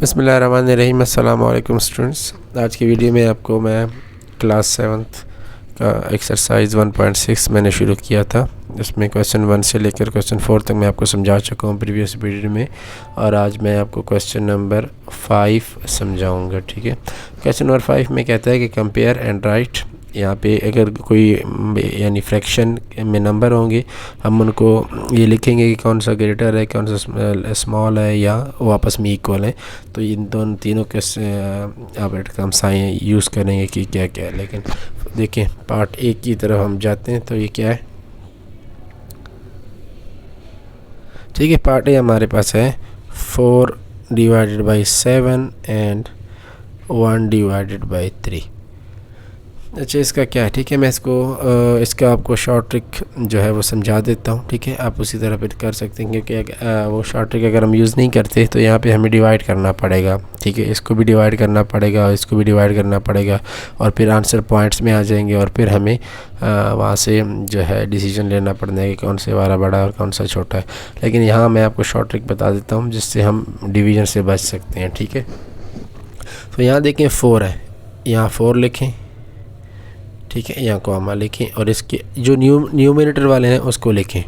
बिस्मिल्लाहिर्रहमानिर्रहीम। अस्सलाम वालेकुम स्टूडेंट्स। आज की वीडियो में आपको मैं क्लास 7th का एक्सरसाइज 1.6 मैंने शुरू किया था। उसमें क्वेश्चन 1 से लेकर क्वेश्चन 4 तक मैं आपको समझा चुका हूँ प्रीवियस वीडियो में, और आज मैं आपको क्वेश्चन नंबर 5 समझाऊँगा। ठीक है, क्वेश्चन नंबर 5 में कहता है कि कंपेयर एंड राइट। यहाँ पे अगर कोई यानी फ्रैक्शन में नंबर होंगे, हम उनको ये लिखेंगे कि कौन सा ग्रेटर है, कौन सा स्मॉल है, या वो आपस में इक्वल है। तो इन दोनों तीनों के ऑपरेटर का हम साइन यूज़ करेंगे कि क्या क्या है। लेकिन देखें, पार्ट ए की तरफ हम जाते हैं तो ये क्या है। ठीक है, पार्ट ए हमारे पास है 4 divided by 7 and 1 divided by 3। अच्छा, इसका क्या है। ठीक है, मैं इसका आपको शॉर्ट ट्रिक जो है वो समझा देता हूँ। ठीक है, आप उसी तरह फिर कर सकते हैं, क्योंकि वो शॉर्ट ट्रिक अगर हम यूज़ नहीं करते तो यहाँ पे हमें डिवाइड करना पड़ेगा। ठीक है, इसको भी डिवाइड करना पड़ेगा और इसको भी डिवाइड करना पड़ेगा, और फिर आंसर पॉइंट्स में आ जाएंगे, और फिर हमें वहाँ से जो है डिसीजन लेना पड़ना है कि कौन से वाला बड़ा है और कौन सा छोटा है। लेकिन यहाँ मैं आपको शॉर्ट ट्रिक बता देता हूँ जिससे हम डिवीज़न से बच सकते हैं। ठीक है, तो यहाँ देखें 4 है, यहाँ 4 लिखें। ठीक है, यहाँ कॉमा लिखें और इसके जो न्यूमरेटर वाले हैं उसको लिखें।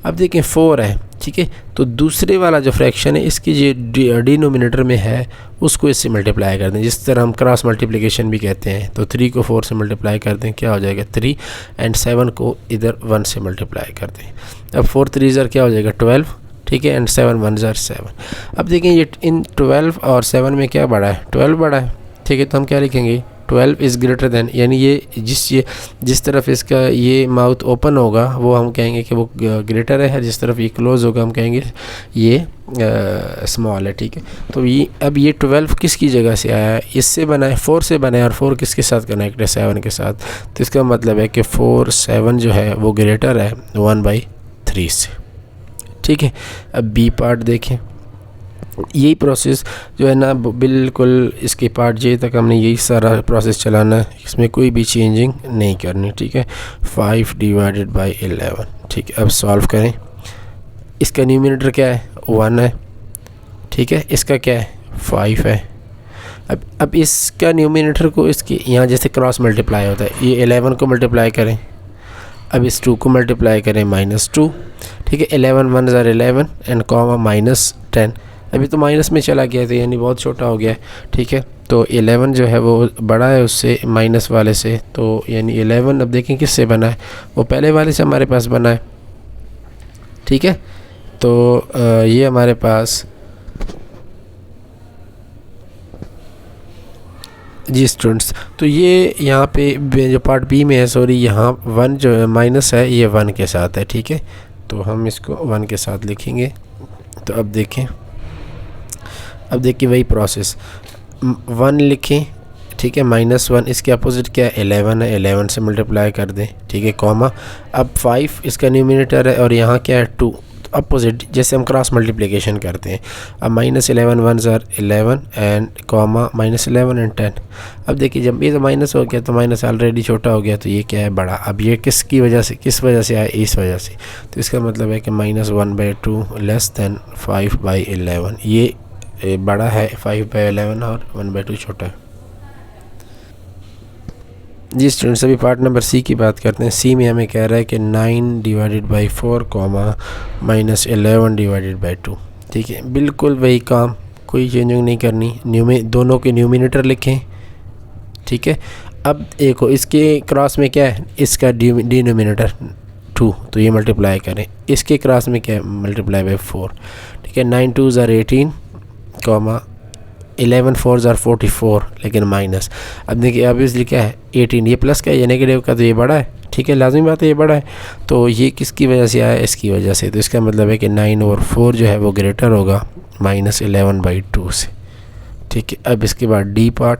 अब देखें 4 है। ठीक है, तो दूसरे वाला जो फ्रैक्शन है इसकी जो डिनोमिनेटर में है उसको इससे मल्टीप्लाई कर दें, जिस तरह हम क्रॉस मल्टीप्लिकेशन भी कहते हैं। तो 3 को 4 से मल्टीप्लाई कर दें, क्या हो जाएगा 3, एंड 7 को इधर 1 से मल्टीप्लाई कर दें। अब 4 3 ज़र क्या हो जाएगा 12। ठीक है, एंड 7 1 ज़र 7। अब देखें ये इन 12 और 7 में क्या बड़ा है, 12 बड़ा है। ठीक है, तो हम क्या लिखेंगे 12 इज़ ग्रेटर दैन, यानी ये जिस तरफ इसका ये माउथ ओपन होगा वो हम कहेंगे कि वो ग्रेटर है, जिस तरफ ये क्लोज़ होगा हम कहेंगे ये स्मॉल है। ठीक है, तो ये अब ये 12 किसकी जगह से आया है, इससे बना है, 4 से बना है, और 4 किसके साथ कनेक्ट है, 7 के साथ। तो इसका मतलब है कि 4 7 जो है वो ग्रेटर है 1/3 से। ठीक है, अब बी पार्ट देखें। यही प्रोसेस जो है ना बिल्कुल इसके पार्ट जे तक हमने यही सारा प्रोसेस चलाना है, इसमें कोई भी चेंजिंग नहीं करनी। ठीक है, 5 डिवाइडेड बाई 11। ठीक है, अब सॉल्व करें। इसका न्यूमरेटर क्या है 1 है। ठीक है, इसका क्या है 5 है। अब इसका न्यूमरेटर को इसके यहाँ जैसे क्रॉस मल्टीप्लाई होता है, ये 11 को मल्टीप्लाई करें। अब इस 2 को मल्टीप्लाई करें -2। ठीक है, 11 1 ज़र 11 एंड कॉमा -10। अभी तो माइनस में चला गया था, यानी बहुत छोटा हो गया है। ठीक है, तो 11 जो है वो बड़ा है उससे, माइनस वाले से। तो यानी 11 अब देखें किससे बना है, वो पहले वाले से हमारे पास बना है। ठीक है, तो ये हमारे पास जी स्टूडेंट्स, तो ये यहाँ पे जो पार्ट बी में है, सॉरी, यहाँ 1 जो है माइनस है, ये 1 के साथ है। ठीक है, तो हम इसको 1 के साथ लिखेंगे। तो अब देखिए वही प्रोसेस, 1 लिखें। ठीक है, -1 इसके अपोजिट क्या है 11 है, 11 से मल्टीप्लाई कर दें। ठीक है, कॉमा। अब 5 इसका न्यूमरेटर है और यहाँ क्या है 2, तो अपोजिट जैसे हम क्रॉस मल्टीप्लिकेशन करते हैं। अब -11 1 ज़र 11 एंड कॉमा -11 एंड 10। अब देखिए जब ये तो माइनस हो गया तो माइनस ऑलरेडी छोटा हो गया, तो ये क्या है बड़ा। अब ये किस वजह से आया, इस वजह से। तो इसका मतलब है कि -1/2 लेस दैन 5/11। ये बड़ा है 5/11 और 1/2 छोटा है। जी स्टूडेंट्स, अभी पार्ट नंबर सी की बात करते हैं। सी में हमें कह रहा है कि 9 divided by 4 comma -11 divided by 2। ठीक है, बिल्कुल वही काम, कोई चेंजिंग नहीं करनी। दोनों के न्यूमरेटर लिखें। ठीक है, अब देखो इसके क्रॉस में क्या है, इसका डिनोमिनेटर 2, तो ये मल्टीप्लाई करें। इसके क्रॉस में क्या है मल्टीप्लाई बाई 4। ठीक है, 9 2 ज़र 18 कॉमा 11 4 ज़र 44, लेकिन माइनस। अब देखिए अब इसलिए क्या है 18, ये प्लस का है, ये नेगेटिव का, तो ये बड़ा है। ठीक है, लाजमी बात है ये बड़ा है। तो ये किसकी वजह से आया, इसकी वजह से। तो इसका मतलब है कि 9 और 4 जो है वो ग्रेटर होगा -11/2 से। ठीक है, अब इसके बाद डी पार्ट।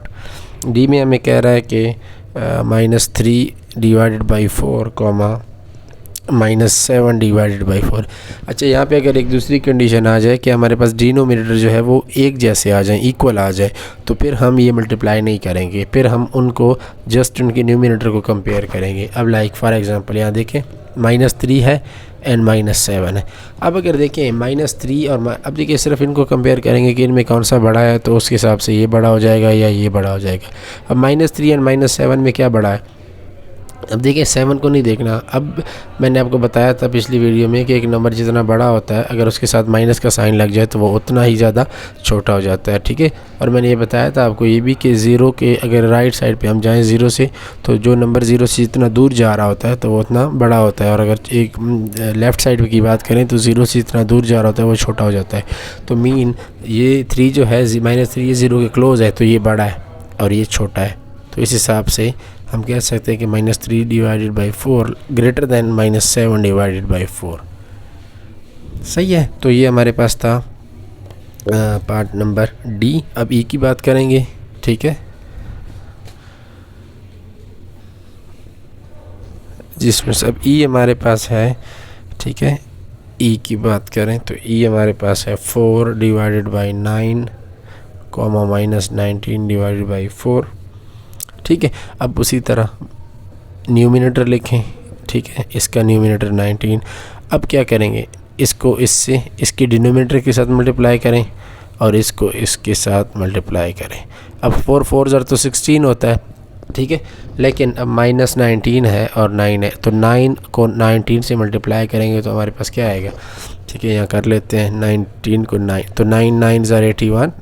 डी में हमें कह रहा है कि -3 divided by 4 comma -7 divided by 4। अच्छा, यहाँ पे अगर एक दूसरी कंडीशन आ जाए कि हमारे पास डिनोमिनेटर जो है वो एक जैसे आ जाए, इक्वल आ जाए, तो फिर हम ये मल्टीप्लाई नहीं करेंगे, फिर हम उनको जस्ट उनके न्यूमिनेटर को कंपेयर करेंगे। अब लाइक फॉर एग्जांपल यहाँ देखें -3 है एंड -7 है। अब अगर देखें -3 और अब देखिए सिर्फ इनको कंपेयर करेंगे कि इनमें कौन सा बड़ा है, तो उसके हिसाब से ये बड़ा हो जाएगा या ये बड़ा हो जाएगा। अब -3 एंड -7 में क्या बड़ा है? अब देखिए 7 को नहीं देखना। अब मैंने आपको बताया था पिछली वीडियो में कि एक नंबर जितना बड़ा होता है अगर उसके साथ माइनस का साइन लग जाए तो वो उतना ही ज़्यादा छोटा हो जाता है, ठीक है। और मैंने ये बताया था आपको ये भी कि ज़ीरो के अगर राइट साइड पे हम जाएं ज़ीरो से, तो जो नंबर ज़ीरो से जितना दूर जा रहा होता है तो वो उतना बड़ा होता है, और अगर एक लेफ़्ट साइड की बात करें तो ज़ीरो से जितना दूर जा रहा होता है वो छोटा हो जाता है। तो मीन ये 3 जो है -3 ये ज़ीरो के क्लोज़ है तो ये बड़ा है और ये छोटा है। तो इस हिसाब से हम कह सकते हैं कि -3 divided by 4 greater than -7 divided by 4। सही है। तो ये हमारे पास था पार्ट नंबर डी। अब ई की बात करेंगे, ठीक है, जिसमें सब ई हमारे पास है, ठीक है। ई की बात करें तो ई हमारे पास है 4 divided by 9 comma -19 divided by 4, ठीक है। अब उसी तरह न्यूमिनेटर लिखें, ठीक है, इसका न्यूमिनेटर 19। अब क्या करेंगे, इसको इससे इसके डिनोमिनेटर के साथ मल्टीप्लाई करें और इसको इसके साथ मल्टीप्लाई करें। अब 4 4 ज़र तो 16 होता है, ठीक है, लेकिन अब -19 है और 9 है, तो 9 को 19 से मल्टीप्लाई करेंगे तो हमारे पास क्या आएगा, ठीक है। यहाँ कर लेते हैं 19 को 9, तो 9 9 ज़र 81,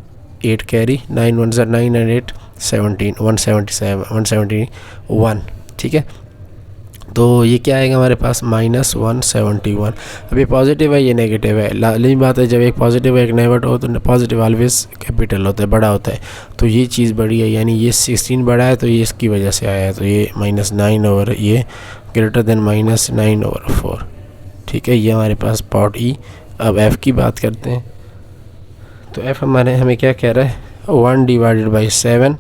8 कैरी, 9 1 ज़र 9 एंड 8 17, 177 171, ठीक है। तो ये क्या आएगा हमारे पास -171। अब ये पॉजिटिव है ये नेगेटिव है। लाजमी बात है जब एक पॉजिटिव है एक नेगेटिव हो तो पॉजिटिव ऑलवेज कैपिटल होता है, बड़ा होता है। तो ये चीज़ बड़ी है, यानी ये 16 बड़ा है तो ये इसकी वजह से आया है। तो ये -9 ओवर ये ग्रेटर दैन -9/4, ठीक है। ये हमारे पास पार्ट ई। अब एफ़ की बात करते हैं। तो एफ़ हमें क्या कह रहा है, 1 divided by 7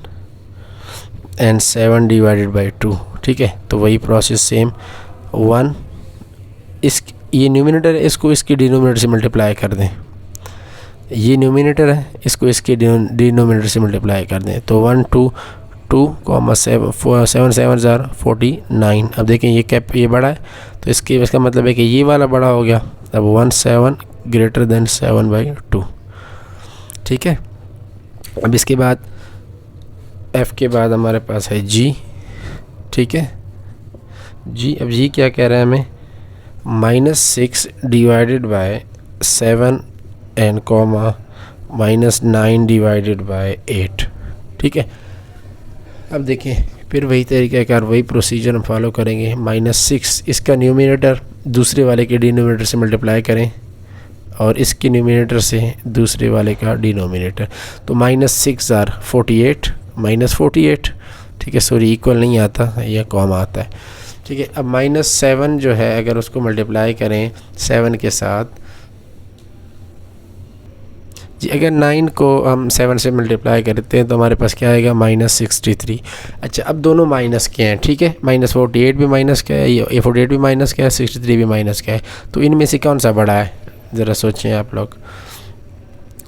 and 7 divided by 2, ठीक है। तो वही प्रोसेस सेम 1 ये न्यूमिनेटर है, इसको इसके डिनोमिनेटर से मल्टीप्लाई कर दें। ये न्यूमिनेटर है, इसको इसके डिनोमिनेटर से मल्टीप्लाई कर दें। तो 1 2 2 7 7 ज़ार 49। अब देखें ये बड़ा है तो इसका मतलब है कि ये वाला बड़ा हो गया। अब 1 7 ग्रेटर दैन 7/2, ठीक है। अब इसके बाद एफ़ के बाद हमारे पास है जी, ठीक है। जी, अब जी क्या कह रहा है हमें, -6 divided by 7 and comma -9 divided by 8, ठीक है। अब देखें फिर वही तरीक़ाकार वही प्रोसीजर हम फॉलो करेंगे। -6 इसका न्यूमिनेटर दूसरे वाले के डिनोमिनेटर से मल्टीप्लाई करें और इसके न्यूमिनेटर से दूसरे वाले का डिनोमिनेटर। तो -6 ज़ार 48 -48, ठीक है। सॉरी इक्वल नहीं आता, यह कॉम आता है, ठीक है। अब -7 जो है अगर उसको मल्टीप्लाई करें 7 के साथ, जी अगर 9 को हम 7 से मल्टीप्लाई करते हैं तो हमारे पास क्या आएगा -63। अच्छा अब दोनों माइनस के हैं, ठीक है। -48 भी माइनस का है, ये 48 भी माइनस का है, 63 भी माइनस का है। तो इनमें से कौन सा बड़ा है, ज़रा सोचें आप लोग।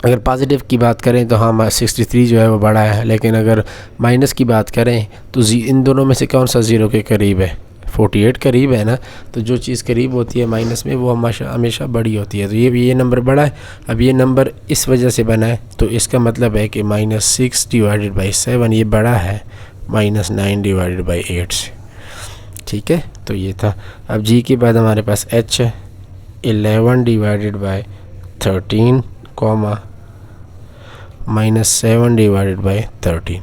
अगर पॉजिटिव की बात करें तो हाँ 63 जो है वो बड़ा है, लेकिन अगर माइनस की बात करें तो इन दोनों में से कौन सा ज़ीरो के करीब है, 48 करीब है ना। तो जो चीज़ करीब होती है माइनस में वो हमेशा बड़ी होती है। तो ये नंबर बड़ा है। अब ये नंबर इस वजह से बना है तो इसका मतलब है कि -6 डिवाइडेड बाई 7 ये बड़ा है -9 डिवाइडेड बाई 8 से, ठीक है। तो ये था। अब जी के बाद हमारे पास एच है, 11 divided by 13 comma -7 divided by 13।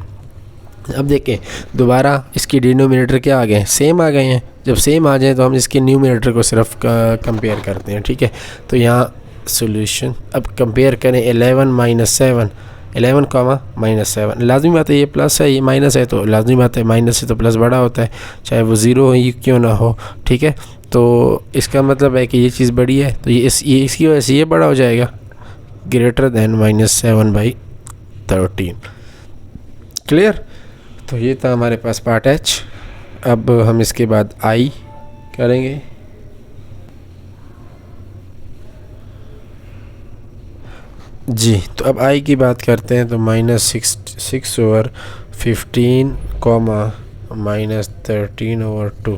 अब देखें दोबारा इसकी डिनोमिनेटर क्या आ गए, सेम आ गए हैं। जब सेम आ जाए तो हम इसके न्यूमिनेटर को सिर्फ कंपेयर करते हैं, ठीक है। तो यहाँ सॉल्यूशन अब कंपेयर करें 11 -7 11 कॉमा -7। लाजमी बात है ये प्लस है ये माइनस है, तो लाजमी बात है माइनस से तो प्लस बड़ा होता है, चाहे वो ज़ीरो ही क्यों ना हो, ठीक है। तो इसका मतलब है कि ये चीज़ बड़ी है तो ये इसकी वजह से ये बड़ा हो जाएगा ग्रेटर दैन -7/13। क्लियर। तो ये था हमारे पास पार्ट एच। अब हम इसके बाद आई करेंगे। जी तो अब आई की बात करते हैं तो -6/15 कॉमा -13/2,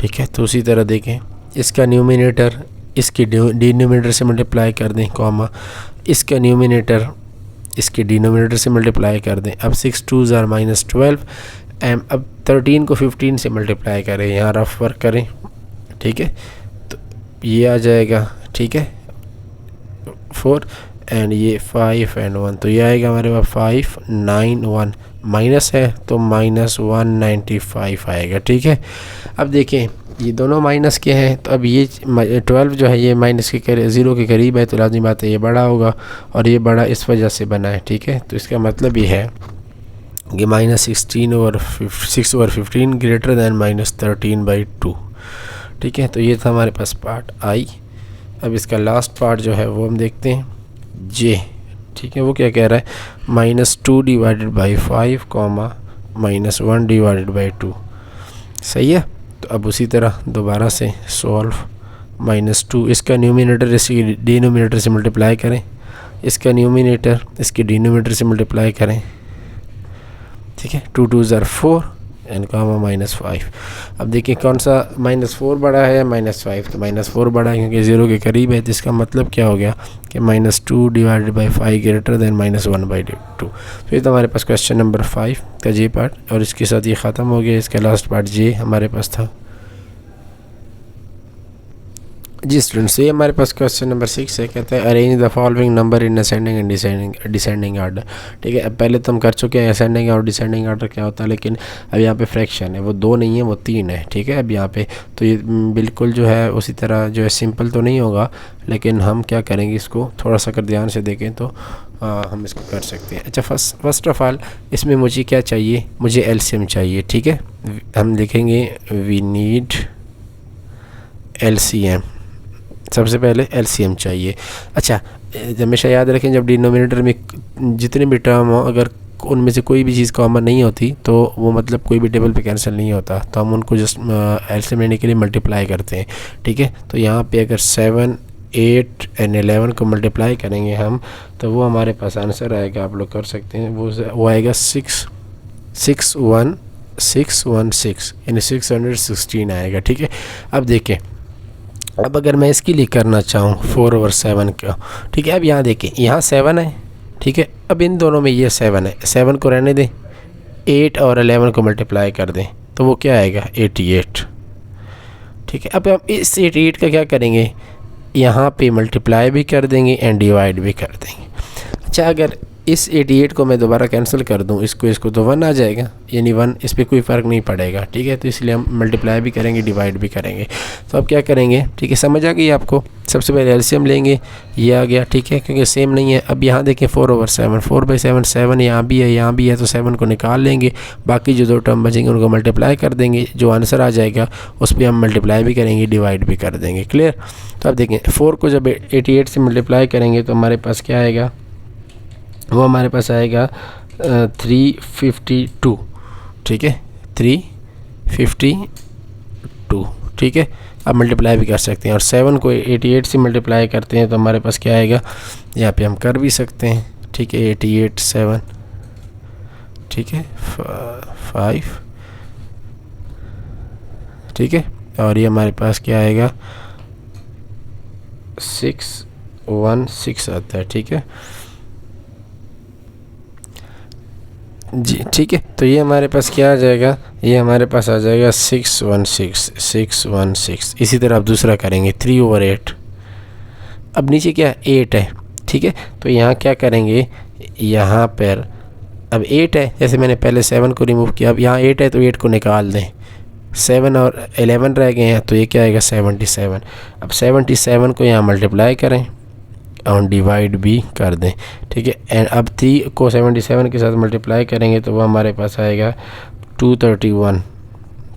ठीक है। तो उसी तरह देखें इसका न्यूमिनेटर इसके डिनोमिनेटर से मल्टीप्लाई कर दें, कॉमा इसका न्यूमिनेटर इसके डिनोमिनेटर से मल्टीप्लाई कर दें। अब 6 2 ज़ार -12 एम। अब 13 को 15 से मल्टीप्लाई करें, यहाँ रफ वर्क करें, ठीक है, तो ये आ जाएगा, ठीक है 4 एंड ये 5 एंड 1, तो ये आएगा हमारे पास 591, माइनस है तो -195 आएगा, ठीक है। अब देखें ये दोनों माइनस के हैं, तो अब ये 12 जो है ये माइनस के 0 के करीब है, तो लाज़मी बात है ये बड़ा होगा, और ये बड़ा इस वजह से बना है, ठीक है। तो इसका मतलब ये है कि -6/15 ग्रेटर दैन -13/2, ठीक है। तो ये था हमारे पास पार्ट आई। अब इसका लास्ट पार्ट जो है वो हम देखते हैं, जे, ठीक है। वो क्या कह रहा है, -2 / 5, -1 / 2, सही है। तो अब उसी तरह दोबारा से सॉल्व, -2 इसका न्यूमिनेटर इसके डिनोमिनेटर से मल्टीप्लाई करें, इसका न्यूमिनेटर इसके डिनोमिनेटर से मल्टीप्लाई करें, ठीक है। 2 2 ज़ार 4 एंड -5। अब देखिए कौन सा -4 बड़ा है या -5, तो -4 बड़ा है क्योंकि 0 के करीब है, तो इसका मतलब क्या हो गया कि -2 / 5 ग्रेटर दैन -1/2। तो ये तो हमारे पास क्वेश्चन नंबर 5 का जे पार्ट, और इसके साथ ये ख़त्म हो गया। इसका लास्ट पार्ट जे हमारे पास था। जी स्टूडेंट्स, ये हमारे पास क्वेश्चन नंबर 6 है, कहता है arrange the following number in ascending and descending order, ठीक है। अब पहले तो हम कर चुके हैं असेंडिंग और डिसेंडिंग आर्डर क्या होता है, लेकिन अब यहाँ पे फ्रैक्शन है, वो 2 नहीं है वो 3 है, ठीक है। अब यहाँ पे तो ये बिल्कुल जो है उसी तरह जो है सिंपल तो नहीं होगा, लेकिन हम क्या करेंगे इसको थोड़ा सा अगर ध्यान से देखें तो हम इसको कर सकते हैं। अच्छा, फर्स्ट ऑफ ऑल इसमें मुझे क्या चाहिए, मुझे एलसीएम चाहिए, ठीक है। हम लिखेंगे वी नीड एलसीएम, सबसे पहले एलसीएम चाहिए। अच्छा, हमेशा याद रखें जब डिनोमिनेटर में जितने भी टर्म हो, अगर उनमें से कोई भी चीज़ कॉमन नहीं होती तो वो मतलब कोई भी टेबल पे कैंसिल नहीं होता, तो हम उनको जस्ट एलसीएम लेने के लिए मल्टीप्लाई करते हैं, ठीक है। तो यहाँ पे अगर 7 8 एंड 11 को मल्टीप्लाई करेंगे हम, तो वो हमारे पास आंसर आएगा, आप लोग कर सकते हैं, वो आएगा 616 यानी 616 आएगा, ठीक है। अब देखें, अब अगर मैं इसके लिए करना चाहूँ 4/7 का, ठीक है। अब यहाँ देखें, यहाँ 7 है, ठीक है। अब इन दोनों में ये 7 है, 7 को रहने दें, 8 और 11 को मल्टीप्लाई कर दें, तो वो क्या आएगा 88, ठीक है। अब हम इस 88 का क्या करेंगे, यहाँ पे मल्टीप्लाई भी कर देंगे एंड डिवाइड भी कर देंगे। अच्छा, अगर इस 88 को मैं दोबारा कैंसिल कर दूं, इसको तो 1 आ जाएगा, यानी 1, इस पर कोई फ़र्क नहीं पड़ेगा, ठीक है। तो इसलिए हम मल्टीप्लाई भी करेंगे डिवाइड भी करेंगे। तो अब क्या करेंगे, ठीक है, समझ आ गई आपको। सबसे पहले एलसीएम लेंगे, ये आ गया, ठीक है, क्योंकि सेम नहीं है। अब यहाँ देखें 4/7, 4/7 7 यहाँ भी है, तो 7 को निकाल लेंगे, बाकी जो 2 टर्म बचेंगे उनको मल्टीप्लाई कर देंगे, जो आंसर आ जाएगा उस पर हम मल्टीप्लाई भी करेंगे डिवाइड भी कर देंगे, क्लियर। तो अब देखें 4 को जब 88 से मल्टीप्लाई करेंगे तो हमारे पास क्या आएगा, वो हमारे पास आएगा 352, ठीक है, 352, ठीक है। अब मल्टीप्लाई भी कर सकते हैं, और 7 को 88 से मल्टीप्लाई करते हैं तो हमारे पास क्या आएगा, यहाँ पे हम कर भी सकते हैं, ठीक है, 88 7, ठीक है, 5, ठीक है, और ये हमारे पास क्या आएगा 616 आता है, ठीक है जी, ठीक है। तो ये हमारे पास क्या आ जाएगा, ये हमारे पास आ जाएगा 616। इसी तरह आप दूसरा करेंगे 3/8। अब नीचे क्या 8 है, ठीक है। तो यहाँ क्या करेंगे, यहाँ पर अब 8 है, जैसे मैंने पहले 7 को रिमूव किया, अब यहाँ 8 है तो 8 को निकाल दें, 7 और 11 रह गए हैं, तो ये क्या आएगा 77। अब 77 को यहाँ मल्टीप्लाई करें और डिवाइड भी कर दें, ठीक है। एंड अब 3 को 77 के साथ मल्टीप्लाई करेंगे तो वो हमारे पास आएगा 231,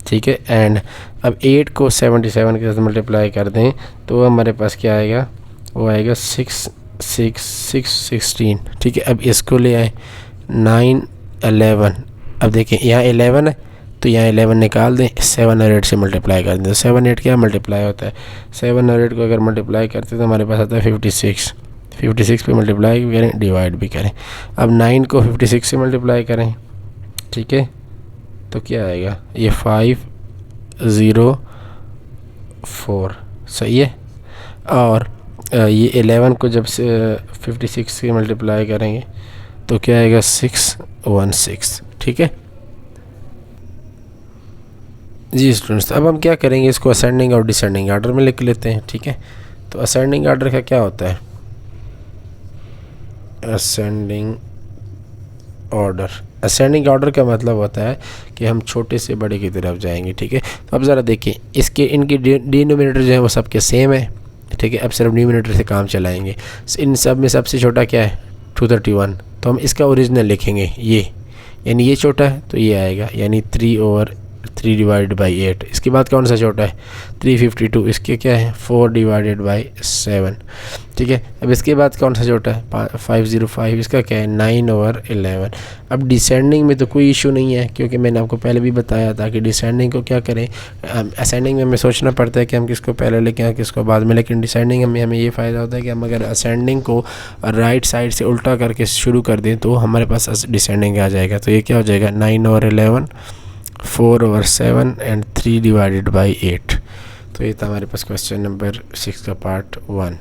ठीक है। एंड अब 8 को 77 के साथ मल्टीप्लाई कर दें तो वो हमारे पास क्या आएगा, वो आएगा 616, ठीक है। अब इसको ले आए 9 11। अब देखिए यहाँ 11 है तो यहाँ 11 निकाल दें, 7 और 8 से मल्टीप्लाई कर दें, 7 8 क्या मल्टीप्लाई होता है, 7 और 8 को अगर मल्टीप्लाई करते हैं तो हमारे पास आता है 56 पे मल्टीप्लाई भी करें डिवाइड भी करें। अब 9 को 56 से मल्टीप्लाई करें, ठीक है, तो क्या आएगा, ये 504, सही है। और ये 11 को जब से 56 से मल्टीप्लाई करेंगे तो क्या आएगा 616। ठीक है जी स्टूडेंट्स, अब हम क्या करेंगे, इसको असेंडिंग और डिसेंडिंग आर्डर में लिख लेते हैं। ठीक है, तो असेंडिंग आर्डर का क्या होता है, असेंडिंग ऑर्डर का मतलब होता है कि हम छोटे से बड़े की तरफ जाएंगे। ठीक है, तो अब ज़रा देखिए, इसके इनकी डिनोमिनेटर जो है वो सबके सेम है। ठीक है, अब सिर्फ न्यूमिनेटर से काम चलाएंगे। इन सब में सबसे छोटा क्या है 231, तो हम इसका ओरिजिनल लिखेंगे ये, यानी ये छोटा है तो ये आएगा, यानी 3/3 डिवाइडेड बाई 8। इसके बाद कौन सा छोटा है 352, इसके क्या है 4 डिवाइडेड बाई 7। ठीक है, अब इसके बाद कौन सा छोटा है 505, इसका क्या है 9/11। अब डिसेंडिंग में तो कोई इशू नहीं है, क्योंकि मैंने आपको पहले भी बताया था कि डिसेंडिंग को क्या करें, असेंडिंग में हमें सोचना पड़ता है कि हम किसको पहले लेके किसको बाद में, लेकिन डिसेंडिंग में हमें ये फ़ायदा होता है कि हम अगर असेंडिंग को राइट साइड से उल्टा करके शुरू कर दें तो हमारे पास डिसेंडिंग आ जाएगा। तो ये क्या हो जाएगा 9/11, 4/7 एंड 3 डिवाइडेड बाई 8। तो ये था हमारे पास क्वेश्चन नंबर 6 का पार्ट 1।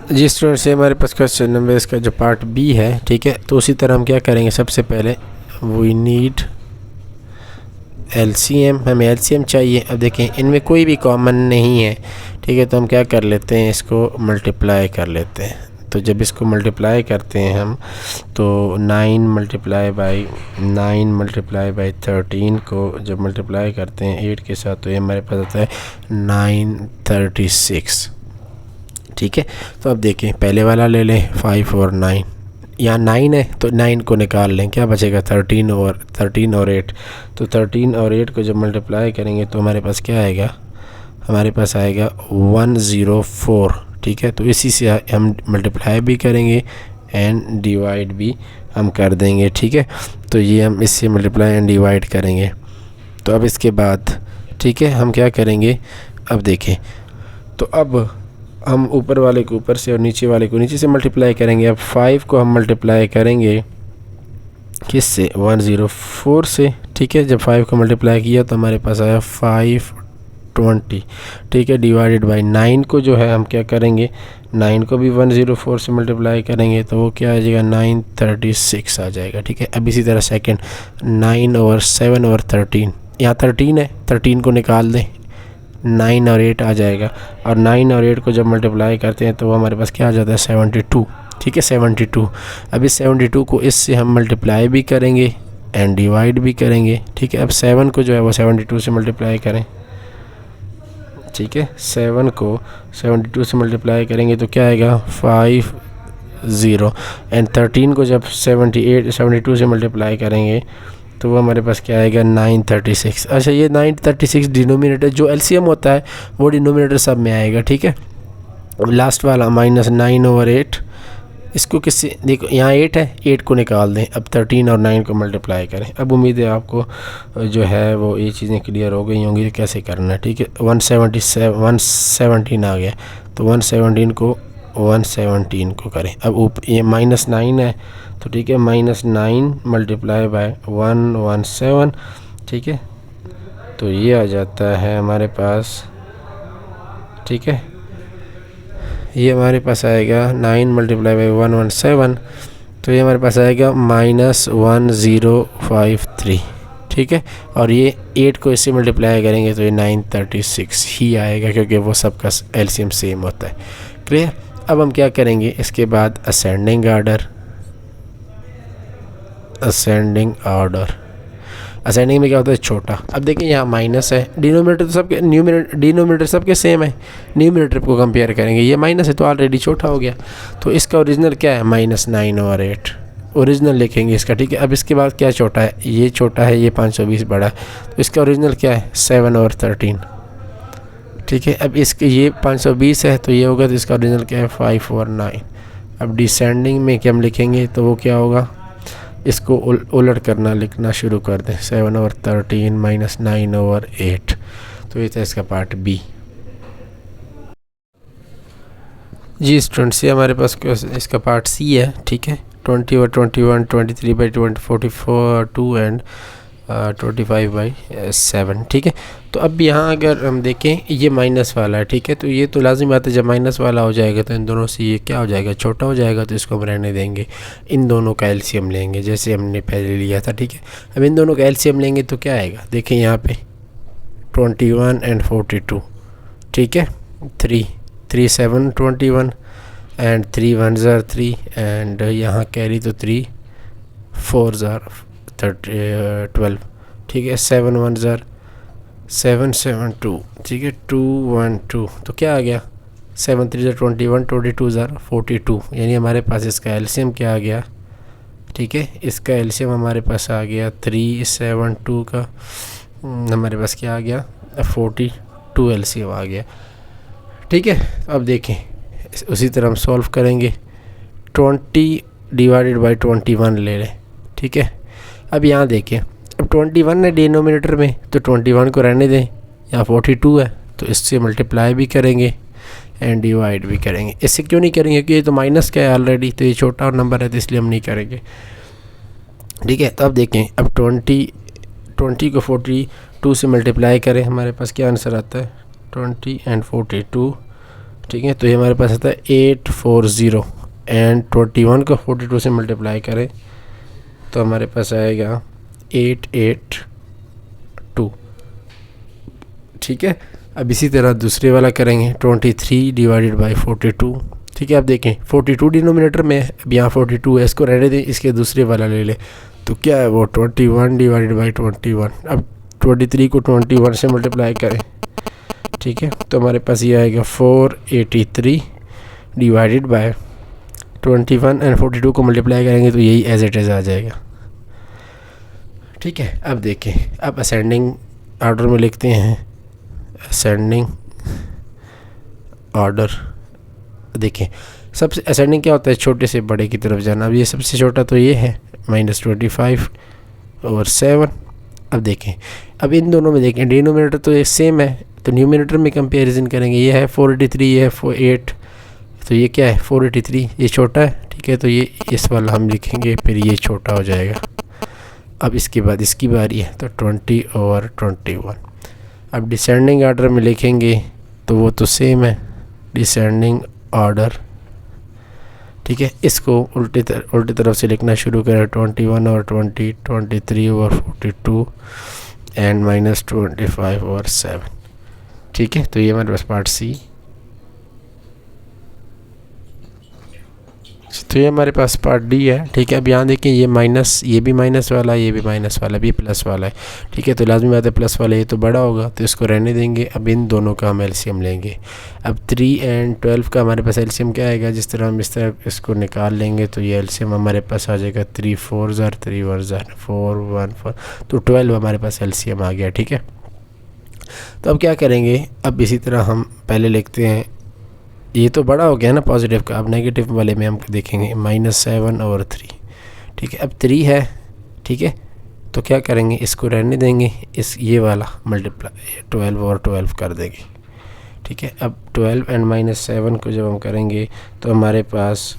जी स्टूडेंट, से हमारे पास क्वेश्चन नंबर इसका जो पार्ट बी है। ठीक है, तो उसी तरह हम क्या करेंगे, सबसे पहले वी नीड एलसीएम, हमें एलसीएम चाहिए। अब देखें इनमें कोई भी कॉमन नहीं है। ठीक है, तो हम क्या कर लेते हैं, इसको मल्टीप्लाई कर लेते हैं। तो जब इसको मल्टीप्लाई करते हैं हम, तो 9 मल्टीप्लाई बाई 13 को जब मल्टीप्लाई करते हैं 8 के साथ, तो ये हमारे पास आता है 936। ठीक है, तो अब देखें पहले वाला ले लें 5 और 9, यहाँ 9 है तो 9 को निकाल लें, क्या बचेगा 13 और 8। तो 13 और 8 को जब मल्टीप्लाई करेंगे तो हमारे पास क्या आएगा, हमारे पास आएगा 104। ठीक है, तो इसी से हम मल्टीप्लाई भी करेंगे एंड डिवाइड भी हम कर देंगे। ठीक है, तो ये हम इससे मल्टीप्लाई एंड डिवाइड करेंगे। तो अब इसके बाद ठीक है हम क्या करेंगे, अब देखें, तो अब हम ऊपर वाले को ऊपर से और नीचे वाले को नीचे से मल्टीप्लाई करेंगे। अब 5 को हम मल्टीप्लाई करेंगे किससे 104 से। ठीक है, जब 5 को मल्टीप्लाई किया तो हमारे पास आया 520। ठीक है, डिवाइडेड बाई 9 को जो है हम क्या करेंगे, 9 को भी 104 से मल्टीप्लाई करेंगे तो वो क्या आ जाएगा 936 आ जाएगा। ठीक है, अब इसी तरह सेकंड 9/7/13, यहाँ 13 है, 13 को निकाल दें, 9 और 8 आ जाएगा, और 9 और 8 को जब मल्टीप्लाई करते हैं तो वो हमारे पास क्या आ जाता है 72। ठीक है, 72। अब इस 72 को इससे हम मल्टीप्लाई भी करेंगे एंड डिवाइड भी करेंगे। ठीक है, अब 7 को जो है वो 72 से मल्टीप्लाई करें। ठीक है, 7 को 72 से मल्टीप्लाई करेंगे तो क्या आएगा 50, एंड 13 को जब 72 से मल्टीप्लाई करेंगे तो वो हमारे पास क्या आएगा 936। अच्छा, ये 936 डिनोमिनेटर जो एलसीएम होता है वो डिनोमिनेटर सब में आएगा। ठीक है, लास्ट वाला -9/8, इसको किससे, देखो यहाँ 8 है, 8 को निकाल दें, अब 13 और 9 को मल्टीप्लाई करें। अब उम्मीद है आपको जो है वो ये चीज़ें क्लियर हो गई होंगी कैसे करना है। ठीक है, 117 आ गया, तो 117 को करें। अब ये -9 है, तो ठीक है -9 मल्टीप्लाई बाय 117। ठीक है, तो ये आ जाता है हमारे पास। ठीक है, ये हमारे पास आएगा 9 मल्टीप्लाई बाई 117, तो ये हमारे पास आएगा -1053। ठीक है, और ये 8 को इससे मल्टीप्लाई करेंगे तो ये 936 ही आएगा, क्योंकि वो सबका एलसीएम सेम होता है। क्लियर। अब हम क्या करेंगे, इसके बाद असेंडिंग असेंडिंग में क्या होता है छोटा। अब देखिए यहाँ माइनस है, डिनोमिनेटर तो सबके डिनोमिनेटर सबके सेम है, न्यूमिनेटर को कंपेयर करेंगे, ये माइनस है तो ऑलरेडी छोटा हो गया, तो इसका ओरिजिनल क्या है -9/8 ओरिजिनल लिखेंगे इसका। ठीक है, अब इसके बाद क्या छोटा है, ये छोटा है, ये 520 बड़ा है, तो इसका ओरिजिनल क्या है 7/13। ठीक है, अब इसके ये 520 है तो ये होगा, तो इसका ओरिजिनल क्या है 5/9। अब डिसेंडिंग में क्या हम लिखेंगे, तो वो क्या होगा, इसको उलट करना लिखना शुरू कर दें, 7/13 -9/8। तो ये था इसका पार्ट बी। जी स्टूडेंट्स, ये हमारे पास इसका पार्ट सी है। ठीक है, 20/21, 23/20, 44, 2 एंड 25/7, ठीक है। तो अब यहाँ अगर हम देखें ये माइनस वाला है, ठीक है, तो ये तो लाजिम बात है जब माइनस वाला हो जाएगा तो इन दोनों से ये क्या हो जाएगा, छोटा हो जाएगा, तो इसको हम रहने देंगे। इन दोनों का एलसीएम लेंगे जैसे हमने पहले लिया था, ठीक है। अब इन दोनों का एलसीएम लेंगे तो क्या आएगा, देखें यहाँ पे 21 एंड 42, ठीक है। 3 7 21 एंड 3 1 ज़ार 3 एंड यहाँ कैरी तो 3 4 ज़ार 12, ठीक है। 7 1 ज़ार 7 7 2, ठीक है। 2 1 2, तो क्या आ गया 7 3 ज़ार 21, 22 ज़ार 42, यानी हमारे पास इसका एलसीएम क्या आ गया, ठीक है। इसका एलसीएम हमारे पास आ गया 372 का, हमारे पास क्या आ गया 42 एलसीएम आ गया, ठीक है। अब देखें उसी तरह हम सॉल्व करेंगे। 20 डिवाइडेड बाई 21 ले लें, ठीक है। अब यहाँ देखें, अब 21 है डिनोमिनेटर में तो 21 को रहने दें, यहाँ 42 है तो इससे मल्टीप्लाई भी करेंगे एंड डिवाइड भी करेंगे। इससे क्यों नहीं करेंगे, क्योंकि ये तो माइनस का है ऑलरेडी, तो ये छोटा और नंबर है तो इसलिए हम नहीं करेंगे, ठीक है। तो अब देखें, अब 20 को 42 से मल्टीप्लाई करें, हमारे पास क्या आंसर आता है 20 एंड 42, ठीक है। तो ये हमारे पास आता है 840 एंड 21 को 42 से मल्टीप्लाई करें तो हमारे पास आएगा 882, ठीक है। अब इसी तरह दूसरे वाला करेंगे 23 डिवाइडेड बाई 42, ठीक है। अब देखें 42 डिनोमिनेटर में है, अब यहाँ 42 है, इसको रहने दें, इसके दूसरे वाला ले लें तो क्या है वो 21 डिवाइडेड बाई 21। अब 23 को 21 से मल्टीप्लाई करें, ठीक है, तो हमारे पास ये आएगा 483 डिवाइडेड बाय 21 एंड 42 को मल्टीप्लाई करेंगे तो यही एज इट इज़ आ जाएगा, ठीक है। अब देखें, अब असेंडिंग ऑर्डर में लिखते हैं, असेंडिंग ऑर्डर। देखें सबसे असेंडिंग क्या होता है, छोटे से बड़े की तरफ जाना। अब ये सबसे छोटा तो ये है -25/7। अब देखें, अब इन दोनों में देखें डिनोमिनेटर तो ये सेम है, तो न्यूमिनेटर में कंपैरिजन करेंगे। ये है 483, ये है 8, तो ये क्या है 483, ये छोटा है, ठीक है। तो ये इस वाला हम लिखेंगे, फिर ये छोटा हो जाएगा। अब इसके बाद इसकी बारी है तो 20/21। अब डिसेंडिंग ऑर्डर में लिखेंगे तो वो तो सेम है, डिसेंडिंग ऑर्डर, ठीक है। इसको उल्टी तरफ से लिखना शुरू करें, 21/20, 23/42 एंड -25/7, ठीक है। तो ये हमारे पास पार्ट सी। तो ये हमारे पास पार्ट डी है, ठीक है। अब यहाँ देखें ये माइनस, ये भी माइनस वाला, ये भी माइनस वाला, भी प्लस वाला है, ठीक है। तो लाजमी बात है प्लस वाला ये तो बड़ा होगा तो इसको रहने देंगे। अब इन दोनों का हम एलसीएम लेंगे। अब 3 एंड 12 का हमारे पास एलसीएम क्या आएगा, जिस तरह हम इस तरह इसको निकाल लेंगे तो ये एलसीएम हमारे पास आ जाएगा 3 4 ज़ार 3 1 ज़ार 4 1 4, तो 12 हमारे पास एलसीएम आ गया, ठीक है। तो अब क्या करेंगे, अब इसी तरह हम पहले लिखते हैं, ये तो बड़ा हो गया ना पॉजिटिव का। अब नेगेटिव वाले में हम देखेंगे -7/3, ठीक है। अब 3 है, ठीक है, तो क्या करेंगे, इसको रहने देंगे, इस ये वाला मल्टीप्लाई 12/12 कर देंगे, ठीक है। अब 12 एंड -7 को जब हम करेंगे तो हमारे पास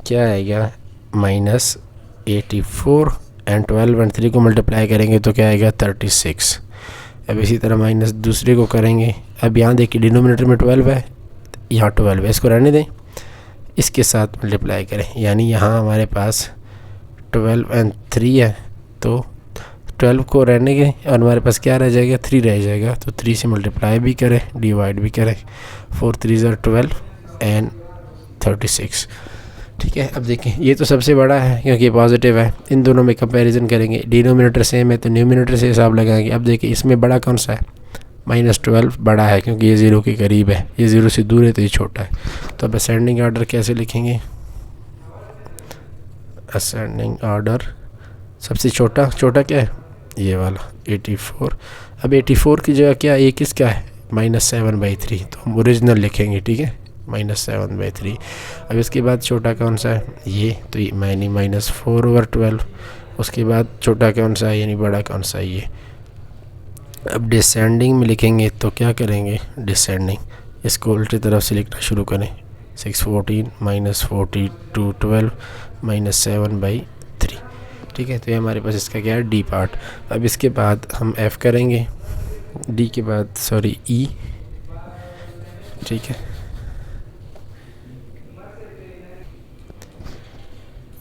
क्या आएगा -84 एंड 12 एंड 3 को मल्टीप्लाई करेंगे तो क्या आएगा 36। अब इसी तरह माइनस दूसरे को करेंगे। अब यहाँ देखिए डिनोमिनेटर में 12 है, यहाँ 12 है, इसको रहने दें, इसके साथ मल्टीप्लाई करें, यानी यहाँ हमारे पास 12 एंड 3 है तो 12 को रहने के और हमारे पास क्या रह जाएगा 3 रह जाएगा, तो 3 से मल्टीप्लाई भी करें डिवाइड भी करें, 4 3 ज़ार 12 एंड 36, ठीक है। अब देखें ये तो सबसे बड़ा है क्योंकि पॉजिटिव है, इन दोनों में कंपैरिजन करेंगे, डिनोमिनेटर सेम है तो न्यूमिनेटर से हिसाब लगाएंगे। अब देखिए इसमें बड़ा कौन सा है, -12 बड़ा है क्योंकि ये 0 के करीब है, ये 0 से दूर है तो ये छोटा है। तो अब असेंडिंग ऑर्डर कैसे लिखेंगे, असेंडिंग ऑर्डर सबसे छोटा क्या है, ये वाला 84। अब 84 की जगह क्या है, किसका है -7/3, तो हम ओरिजिनल लिखेंगे, ठीक है, -7/3। अब इसके बाद छोटा कौन सा है, ये तो ये -4/12। उसके बाद छोटा कौन सा है यानी बड़ा कौन सा है, ये। अब डिसेंडिंग में लिखेंगे तो क्या करेंगे, डिसेंडिंग इसको उल्टी तरफ से लिखना शुरू करें, 614 -42 12 -7/3, ठीक है। तो ये हमारे पास इसका क्या है, डी पार्ट। अब इसके बाद हम एफ़ करेंगे, डी के बाद सॉरी ई, ठीक है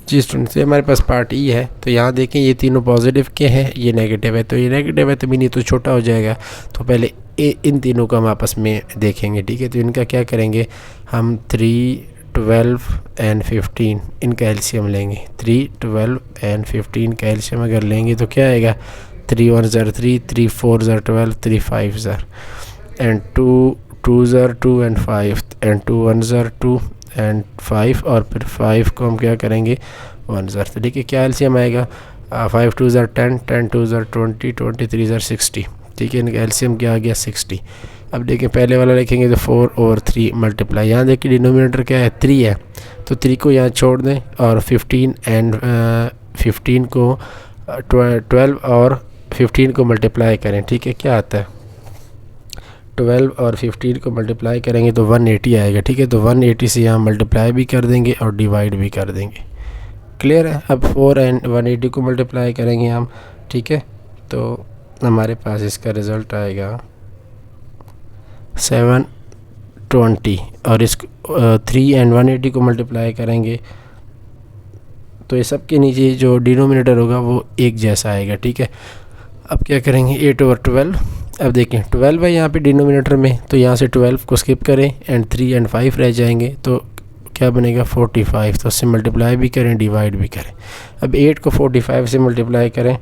जी स्टूडेंट्स। ये हमारे पास पार्ट ई है। तो यहाँ देखें ये तीनों पॉजिटिव के हैं, ये नेगेटिव है, तो ये नेगेटिव है तो मीनी तो छोटा हो जाएगा। तो पहले इन तीनों को हम आपस में देखेंगे, ठीक है। तो इनका क्या करेंगे हम, 3, 12 एंड 15 इनका एलसीएम लेंगे। 3, 12 एंड 15 का एलसीएम अगर लेंगे तो क्या आएगा, 3 1 ज़र 3, 3 4 ज़र 12, 3 5 ज़र एंड 2 ज़र 2 एंड 5 एंड 2 1 ज़र 2 एंड 5 और फिर 5 को हम क्या करेंगे 1 ज़र। तो ठीक है, क्या एलसीएम आएगा, 5 2 ज़र 10, 10 2 ज़र 20, 23 ज़र 60, ठीक है। इनका एलसीएम क्या आ गया 60। अब देखें पहले वाला लिखेंगे तो 4/3 मल्टीप्लाई, यहाँ देखिए डिनोमिनेटर क्या है 3 है, तो 3 को यहाँ छोड़ दें और 15 एंड 15 को 12 और 15 को मल्टीप्लाई करें, ठीक है। क्या आता है 12 और 15 को मल्टीप्लाई करेंगे तो 180 आएगा, ठीक है। तो 180 से यहाँ मल्टीप्लाई भी कर देंगे और डिवाइड भी कर देंगे, क्लियर है। अब 4 एंड 180 को मल्टीप्लाई करेंगे हम, ठीक है। तो हमारे पास इसका रिज़ल्ट आएगा 720 और इस 3 एंड 180 को मल्टीप्लाई करेंगे तो ये सब के नीचे जो डिनोमिनेटर होगा वो एक जैसा आएगा, ठीक है। अब क्या करेंगे 8/12। अब देखें 12 है यहाँ पे डिनोमिनेटर में, तो यहाँ से 12 को स्किप करें एंड 3 एंड 5 रह जाएंगे, तो क्या बनेगा 45। तो उससे मल्टीप्लाई भी करें डिवाइड भी करें। अब 8 को 45 से मल्टीप्लाई करें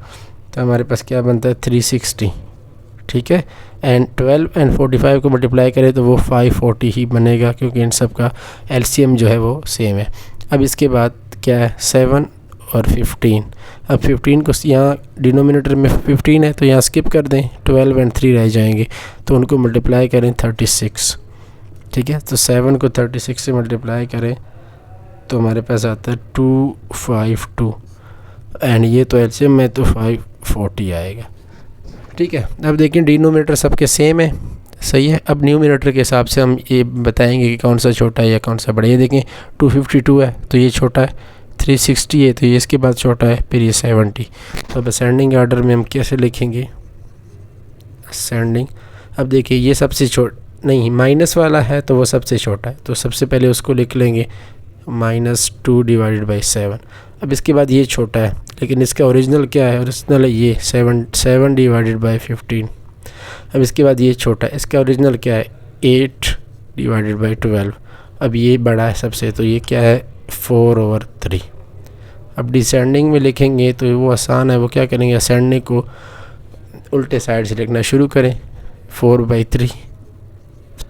तो हमारे पास क्या बनता है 360, ठीक है। एंड 12 एंड 45 को मल्टीप्लाई करें तो वो 540 ही बनेगा, क्योंकि इन सब का एलसीएम जो है वो सेम है। अब इसके बाद क्या है 7 और 15। अब 15 को यहाँ डिनोमिनेटर में 15 है तो यहाँ स्किप कर दें, 12 एंड 3 रह जाएंगे, तो उनको मल्टीप्लाई करें 36, ठीक है। तो 7 को 36 से मल्टीप्लाई करें तो हमारे पास आता है 252 एंड ये तो एलसीएम में तो 540 आएगा, ठीक है। अब देखिए डिनोमिनेटर सबके सेम है, सही है। अब न्यूमिनेटर के हिसाब से हम ये बताएंगे कि कौन सा छोटा है या कौन सा बड़ा है। ये देखें 252 है तो ये छोटा है, 360 है तो ये इसके बाद छोटा है, फिर ये 70। तो अब असेंडिंग ऑर्डर में हम कैसे लिखेंगे असेंडिंग। अब देखिए ये सबसे नहीं माइनस वाला है तो वो सबसे छोटा है, तो सबसे पहले उसको लिख लेंगे -2 / 7। अब इसके बाद ये छोटा है, लेकिन इसका ओरिजिनल क्या है, ओरिजिनल है ये 7 / 15। अब इसके बाद ये छोटा है, इसका ओरिजिनल क्या है 8 / 12। अब ये बड़ा है सबसे, तो ये क्या है 4/3। अब डिसेंडिंग में लिखेंगे तो वो आसान है, वो क्या करेंगे असेंडिंग को उल्टे साइड से लिखना शुरू करें 4/3,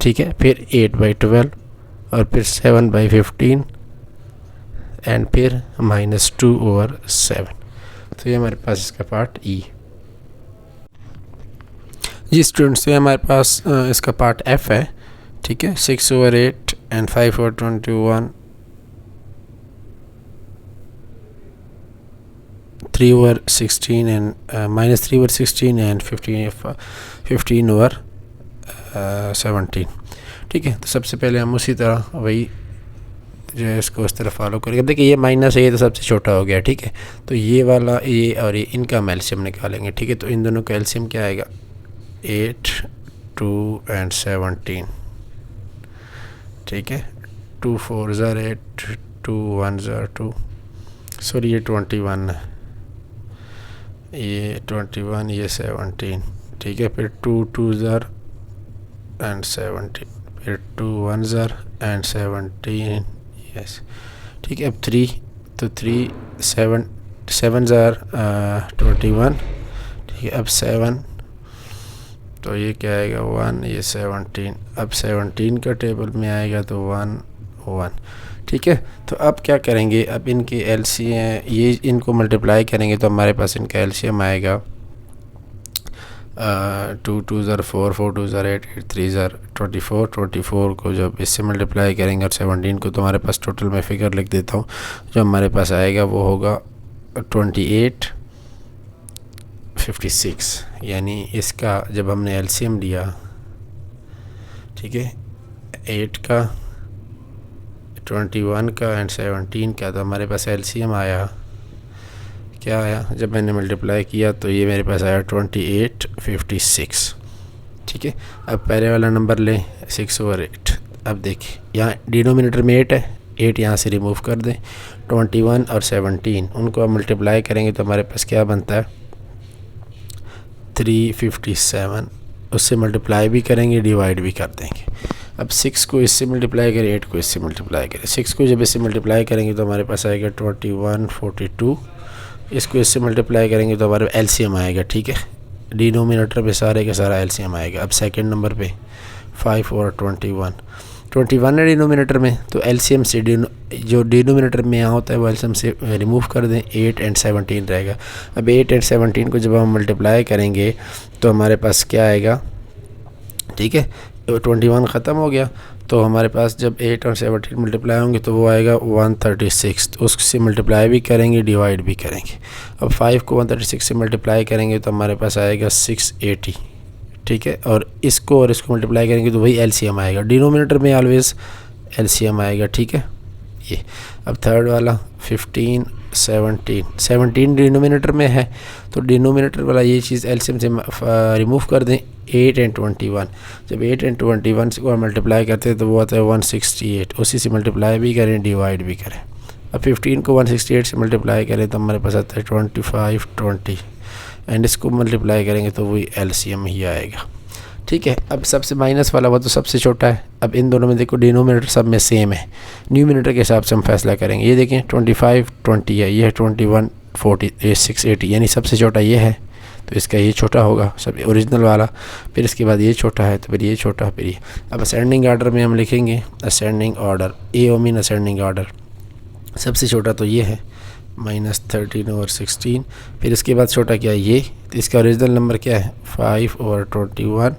ठीक है। फिर 8/12 और फिर 7/15 एंड फिर -2/7। तो ये हमारे पास इसका पार्ट ई। जी स्टूडेंट्स, ये हमारे पास इसका पार्ट एफ है, ठीक है। 6/8 एंड 5/21, 3/16 एंड -3/16 एंड 15/17, ठीक है। तो सबसे पहले हम उसी तरह वही जो है इसको इस तरह फॉलो करेंगे। देखिए ये माइनस है, ये तो सबसे छोटा हो गया, ठीक है। तो ये वाला ये और ये इनका हम एलसीएम निकालेंगे, ठीक है। तो इन दोनों का एलसीएम क्या आएगा 8, 2 एंड 17, ठीक है। 2 4 ज़र 8, 2 1 ज़र 2, सॉरी ये 21 है, ये 21, ये 17, ठीक है। फिर 2 2 ज़र एंड 17, फिर 2 1 ज़र एंड 17, यस, ठीक है। अब 3, तो 3 7 ज़र 21, ठीक है। अब 7, तो ये क्या आएगा 1, ये 17। अब 17 का टेबल में आएगा तो 1 1, ठीक है। तो अब क्या करेंगे, अब इनके एलसीएम ये इनको मल्टीप्लाई करेंगे तो हमारे पास इनका एलसीएम आएगा 2 2 ज़र 4, 4 2 ज़र 8, 8 3 ज़र 24। 24 को जब इससे मल्टीप्लाई करेंगे और 17 को, तो हमारे पास टोटल में फिगर लिख देता हूँ, जो हमारे पास आएगा वो होगा 28 56। यानी इसका जब हमने एलसीएम लिया, ठीक है, 8 का 21 का एंड 17 का, तो हमारे पास एलसीएम आया क्या आया, जब मैंने मल्टीप्लाई किया तो ये मेरे पास आया 2856। ठीक है, अब पहले वाला नंबर लें 6/8। अब देखिए यहाँ डिनोमिनेटर में 8 है, 8 यहाँ से रिमूव कर दें। 21 और 17 उनको अब मल्टीप्लाई करेंगे तो हमारे पास क्या बनता है 357। उससे मल्टीप्लाई भी करेंगे, डिवाइड भी कर देंगे। अब 6 को इससे मल्टीप्लाई करें, 8 को इससे मल्टीप्लाई करें। 6 को जब इससे मल्टीप्लाई करेंगे तो हमारे पास आएगा 2142। इसको इससे मल्टीप्लाई करेंगे तो हमारे एलसीएम आएगा। ठीक है, डिनोमिनेटर पे सारे का सारा एलसीएम आएगा। अब सेकंड नंबर पे 5 और 21 है डिनोमिनेटर में, तो एलसीएम से जो डिनोमिनेटर में यहाँ होता है वो एलसीएम से रिमूव कर दें। 8 और 17 रहेगा। अब 8 और 17 को जब हम मल्टीप्लाई करेंगे तो हमारे पास क्या आएगा, ठीक है, 21 ख़त्म हो गया तो हमारे पास जब 8 और 17 मल्टीप्लाई होंगे तो वो आएगा 136। तो उससे मल्टीप्लाई भी करेंगे, डिवाइड भी करेंगे। अब 5 को 136 से मल्टीप्लाई करेंगे तो हमारे पास आएगा 680। ठीक है, और इसको मल्टीप्लाई करेंगे तो वही एलसीएम आएगा। डिनोमिनेटर में ऑलवेज एलसीएम आएगा। ठीक है, ये अब थर्ड वाला 15 17 डिनोमिनेटर में है तो डिनोमिनेटर वाला ये चीज़ एलसीएम से रिमूव कर दें। 8 और 21, जब 8 और 21 को मल्टीप्लाई करते हैं तो वो आता है 168। उसी से मल्टीप्लाई भी करें, डिवाइड भी करें। अब 15 को 168 से मल्टीप्लाई करें तो हमारे पास आता है 25 20 एंड इसको मल्टीप्लाई करेंगे तो वही एलसीएम ही आएगा। ठीक है, अब सबसे माइनस वाला वो तो सबसे छोटा है। अब इन दोनों में देखो डिनोमिनेटर सब में सेम है, न्यूमिनेटर के हिसाब से हम फैसला करेंगे। ये देखें 25 20 है, ये है 21 40, ये 680, यानी सबसे छोटा ये है तो इसका ये छोटा होगा सब ओरिजिनल वाला। फिर इसके बाद ये छोटा है तो फिर ये छोटा, फिर ये। अब असेंडिंग आर्डर में हम लिखेंगे असेंडिंग ऑर्डर, ए ओ मीन असेंडिंग ऑर्डर। सबसे छोटा तो ये है -13/16। फिर इसके बाद छोटा क्या है ये, तो इसका ओरिजिनल नंबर क्या है 5/21।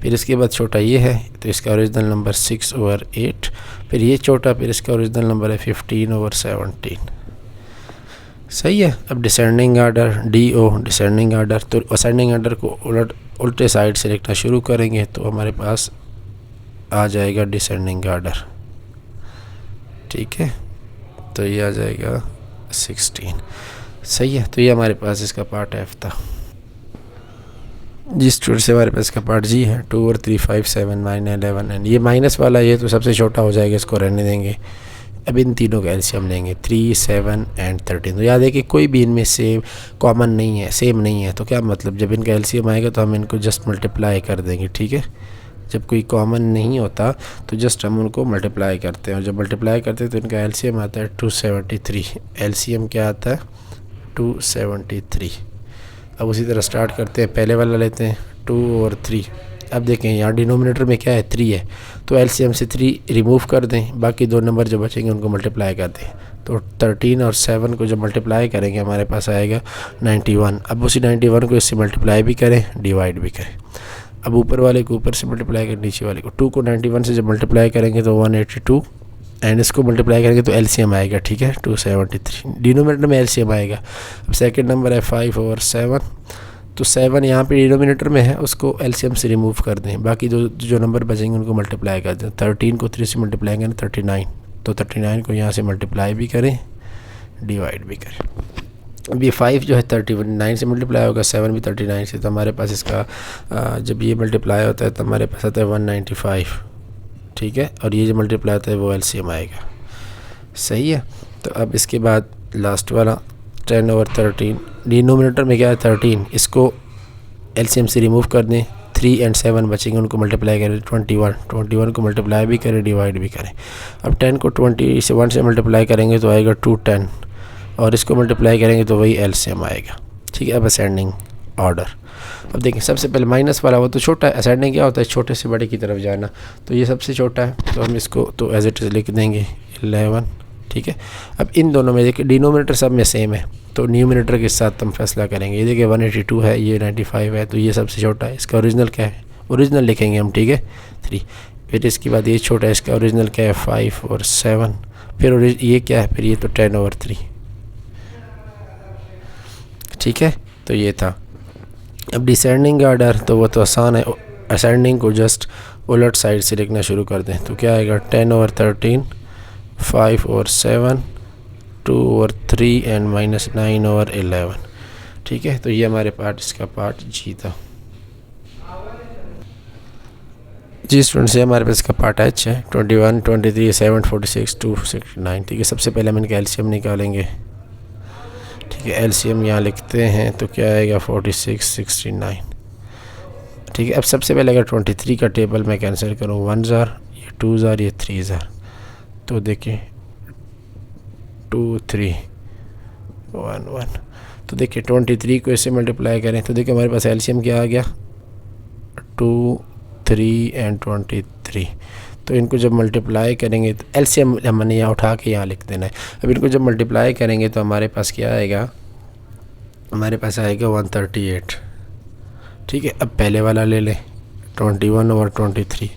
फिर इसके बाद छोटा ये है तो इसका ओरिजिनल नंबर 6/8। फिर ये छोटा, फिर इसका ओरिजिनल नंबर है 15/17। सही है। अब descending order DO descending order, तो असेंडिंग आर्डर को उल्टे साइड से लिखना शुरू करेंगे तो हमारे पास आ जाएगा डिसेंडिंग आर्डर। ठीक है, तो ये आ जाएगा 16। सही है, तो ये हमारे पास इसका पार्ट F था। जिस स्टूडेंट से हमारे पास इसका पार्ट G है 2 और 3 5 7 9 11 एंड ये माइनस वाला ये तो सबसे छोटा हो जाएगा, इसको रहने देंगे। अब इन तीनों का एलसीएम लेंगे 3 7 एंड 13। तो याद है कि कोई भी इनमें सेम कॉमन नहीं है, सेम नहीं है, तो क्या मतलब जब इनका एलसीएम आएगा तो हम इनको जस्ट मल्टीप्लाई कर देंगे। ठीक है, जब कोई कॉमन नहीं होता तो जस्ट हम उनको मल्टीप्लाई करते हैं, और जब मल्टीप्लाई करते हैं तो इनका एलसीएम आता है 273। एलसीएम क्या आता है 273। अब उसी तरह स्टार्ट करते हैं, पहले वाला लेते हैं 2 और 3। अब देखें यहाँ डिनोमिनेटर में क्या है 3 है तो एलसीएम से 3 रिमूव कर दें, बाकी दो नंबर जो बचेंगे उनको मल्टीप्लाई कर दें। तो 13 और 7 को जब मल्टीप्लाई करेंगे हमारे पास आएगा 91। अब उसी 91 को इससे मल्टीप्लाई भी करें, डिवाइड भी करें। अब ऊपर वाले को ऊपर से मल्टीप्लाई करें, नीचे वाले को 2 को 91 से जब मल्टीप्लाई करेंगे तो 182 एंड इसको मल्टीप्लाई करेंगे तो एलसीएम आएगा। ठीक है, 273 डिनोमिनेटर में एलसीएम आएगा। अब सेकंड नंबर है 5 और 7, तो 7 यहाँ पे डिनोमिनेटर में है, उसको एलसीएम से रिमूव कर दें, बाकी जो नंबर बचेंगे उनको मल्टीप्लाई कर दें। 13 को 3 से मल्टीप्लाई करें 39, तो 39 को यहाँ से मल्टीप्लाई भी करें, डिवाइड भी करें। अब ये 5 जो है 39 से मल्टीप्लाई होगा, 7 भी 39 से, तो हमारे पास इसका जब ये मल्टीप्लाई होता है तो हमारे पास आता है 195। ठीक है, और ये जो मल्टीप्लाई होता है वो एलसीएम आएगा। सही है, तो अब इसके बाद लास्ट वाला 10 और 13। डिनोमिनेटर में क्या है 13, इसको एलसीएम से रिमूव कर दें। 3 और 7 बचेंगे, उनको मल्टीप्लाई करें 21 को मल्टीप्लाई भी करें, डिवाइड भी करें। अब 10 को 21 से मल्टीप्लाई करेंगे तो आएगा 210 और इसको मल्टीप्लाई करेंगे तो वही एलसीएम आएगा। ठीक है, अब असेंडिंग ऑर्डर। अब देखिए सबसे पहले माइनस वाला वो तो छोटा है, असेंडिंग क्या होता है छोटे से बड़े की तरफ जाना, तो ये सबसे छोटा है तो हम इसको तो एज इट इज़ लिख देंगे 11। ठीक है, अब इन दोनों में देखिए डिनोमिनेटर सब में सेम है तो न्यूमिनेटर के साथ हम फैसला करेंगे। ये देखिए 182 है, ये 95 है, तो ये सबसे छोटा है, इसका ओरिजिनल क्या है, ओरिजिनल लिखेंगे हम। ठीक है, 3। फिर इसके बाद ये छोटा है, इसका ओरिजिनल क्या है 5 और 7। फिर ये क्या है, फिर ये तो 10 और 3। ठीक है, तो ये था। अब डिसेंडिंग आर्डर तो वो तो आसान है, असेंडिंग को जस्ट उलट साइड से लिखना शुरू कर दें तो क्या आएगा 10 और 13, 5 और 7, 2/3 एंड -9/11। ठीक है, तो ये हमारे पार्ट, इसका पार्ट जी था। जी स्टूडेंट्स, ये हमारे पास इसका पार्ट एच है। 21, 23, 7, 46, 269। ठीक है, सबसे पहले हम इनका एलसीएम निकालेंगे। ठीक है, एलसीएम यहाँ लिखते हैं तो क्या आएगा 46, 69। ठीक है, अब सबसे पहले अगर 23 का टेबल मैं कैंसिल करूँ, 1 ज़ार, ये 2 ज़ार, ये 3 ज़ार, तो देखिए 2, 3, 1, 1। तो देखिए 23 को इससे मल्टीप्लाई करें तो देखिए हमारे पास एलसीएम क्या आ गया, 2, 3 एंड 23। तो इनको जब मल्टीप्लाई करेंगे तो एलसीएम हमने यहाँ उठा के यहाँ लिख देना है। अब इनको जब मल्टीप्लाई करेंगे तो हमारे पास क्या आएगा, हमारे पास आएगा 138। ठीक है, अब पहले वाला ले लें 21/23।